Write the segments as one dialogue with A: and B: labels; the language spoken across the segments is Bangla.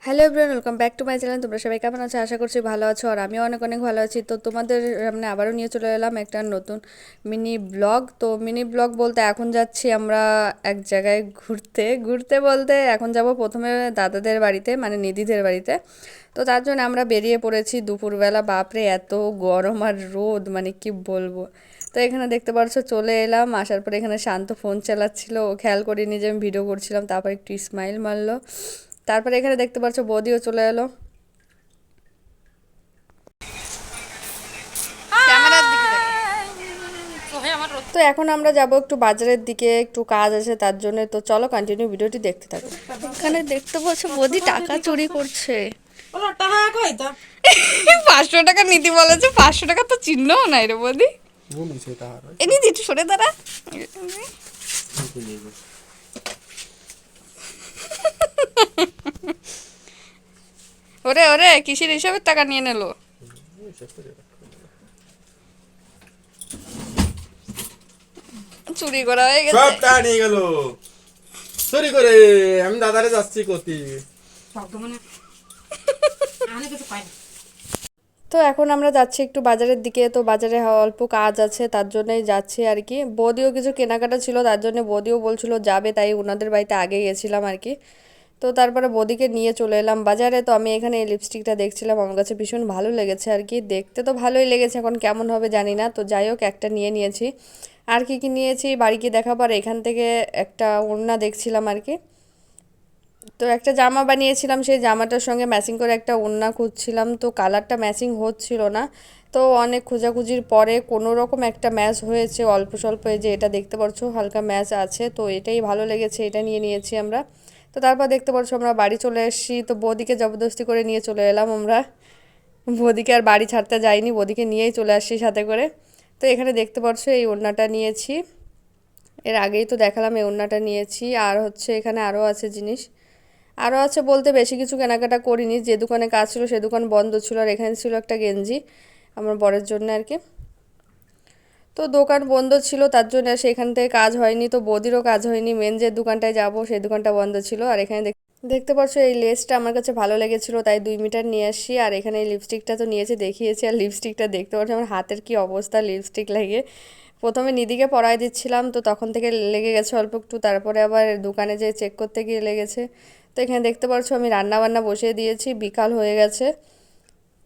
A: Hello everyone, welcome back to my channel. তোমরা সবাই কেমন আছো? আশা করছি ভালো আছো, আর আমিও অনেক অনেক ভালো আছি। তো তোমাদের সামনে আবারও নিয়ে চলে এলাম একটা নতুন মিনি ব্লগ। তো মিনি ব্লগ বলতে এখন যাচ্ছি আমরা এক জায়গায় ঘুরতে ঘুরতে বলতে এখন যাব প্রথমে দাদাদের বাড়িতে, মানে নিধিদের বাড়িতে। তো তার জন্য আমরা বেরিয়ে পড়েছি দুপুরবেলা। বাপরে এত গরম আর রোদ, মানে কি বলবো। তো এখানে দেখতে পাচ্ছ চলে এলাম, আসার পরে এখানে শান্ত ফোন চালাচ্ছিল, ও খেয়াল করিনি যে আমি ভিডিও করছিলাম, তারপর একটু স্মাইল মারলো। তারপরে এখানে দেখতে পাচ্ছ বৌদিও চলে এলো ক্যামেরার দিকে দেখো। তো এখন আমরা যাব একটু বাজারের দিকে, একটু কাজ আছে তার জন্য। তো চলো কন্টিনিউ ভিডিওটি দেখতে থাকো। এখানে দেখতে পাচ্ছ বৌদি টাকা চুরি করছে। 500 টাকা নিতে বলেছে, 500 টাকা তো চিহ্নও নাই রে বৌদি। এ নিদি একটু সরে দাঁড়া। ওরে ওরে, কিসের হিসাবের টাকা নিয়ে নিল? চুরি করা হয়ে গেছে,
B: সব টাকা নিয়ে গেল চুরি করে। আমি দাদারে যাচ্ছি কতি।
A: তো এখন আমরা যাচ্ছি একটু বাজারের দিকে। তো বাজারে অল্প কাজ আছে তার জন্যই যাচ্ছি আর কি। বৌদিও কিছু কেনাকাটা ছিল তার জন্য বৌদিও বলছিল যাবে, তাই ওনাদের বাড়িতে আগে গেছিলাম আর কি। তো তারপরে বৌদিকে নিয়ে চলে এলাম বাজারে। তো আমি এখানে এই লিপস্টিকটা দেখছিলাম, আমার কাছে ভীষণ ভালো লেগেছে আর কি। দেখতে তো ভালোই লেগেছে, এখন কেমন হবে জানি না। তো যাই হোক, একটা নিয়ে নিয়েছি। আর কি কি নিয়েছি বাড়ি গিয়ে দেখাবার। এখান থেকে একটা ওড়না দেখছিলাম আর কি। তো একটা জামা বানিয়েছিলাম, সেই জামাটার সঙ্গে ম্যাচিং করে একটা ওড়না খুঁজছিলাম, তো কালারটা ম্যাচিং হচ্ছিল না। তো অনেক খোঁজাখুঁজির পরে কোনো রকম একটা ম্যাচ হয়েছে অল্প স্বল্প। এই যে এটা দেখতে পাচ্ছ হালকা ম্যাচ আছে, তো এটাই ভালো লেগেছে, এটা নিয়ে নিয়েছি আমরা। তো তারপর দেখতে পাচ্ছ আমরা বাড়ি চলে এসেছি। তো বৌদিকে জবরদস্তি করে নিয়ে চলে এলাম আমরা। বৌদিকে আর বাড়ি ছাড়তে যাইনি, বৌদিকে নিয়েই চলে আসছি সাথে করে। তো এখানে দেখতে পাচ্ছ এই ওড়নাটা নিয়েছি, এর আগেই তো দেখালাম। এই ওড়নাটা নিয়েছি, আর হচ্ছে এখানে আরও আছে জিনিস। আরও আছে বলতে বেশি কিছু কেনাকাটা করিনি, যে দোকানে কাজ ছিল সে দোকান বন্ধ ছিল, আর এখানে ছিল একটা গেঞ্জি আমার বরের জন্য আর কি। তো দোকান বন্ধ ছিল তার জন্য সেখান থেকে কাজ হয়নি, তো বৌদিরও কাজ হয়নি। মেন যে দোকানটায় যাব সেই দোকানটা বন্ধ ছিল। আর এখানে দেখতে পাচ্ছ এই লেসটা আমার কাছে ভালো লেগেছিলো, তাই 2 মিটার নিয়ে আসি। আর এখানে এই লিপস্টিকটা তো নিয়েছে, দেখিয়েছি। আর লিপস্টিকটা দেখতে পাচ্ছ আমার হাতের কি অবস্থা লিপস্টিক লাগিয়ে। প্রথমে নিদিকে পরাই দিচ্ছিলাম, তো তখন থেকে লেগে গেছে অল্প একটু, তারপরে আবার দোকানে যেয়ে চেক করতে গিয়ে লেগেছে। তো এখানে দেখতে পাচ্ছ আমি রান্না বান্না বসিয়ে দিয়েছি, বিকাল হয়ে গেছে।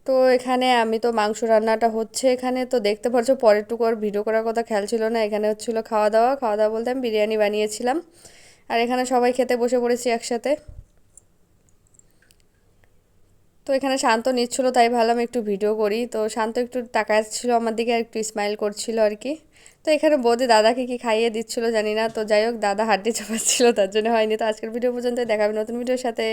A: তো এখানে আমি তো মাংস রান্নাটা হচ্ছে এখানে। তো দেখতে পাচ্ছ পরের টুকু আর ভিডিও করার কথা খেয়াল ছিল না। এখানে হচ্ছিলো খাওয়া দাওয়া। খাওয়া দাওয়া বলতে আমি বিরিয়ানি বানিয়েছিলাম, আর এখানে সবাই খেতে বসে পড়েছি একসাথে। তো এখানে শান্ত নিচ্ছিল, তাই ভাবলাম একটু ভিডিও করি। তো শান্ত একটু তাকাচ্ছিল আমার দিকে আর একটু স্মাইল করছিল আর কি। তো এখানে বৌদি দাদাকে কি খাইয়ে দিচ্ছিল জানি না। তো যাই হোক, দাদা হাড্ডি চাপাচ্ছিল তার জন্য হয়নি। তো আজকের ভিডিও পর্যন্ত, দেখাবে নতুন ভিডিওর সাথে।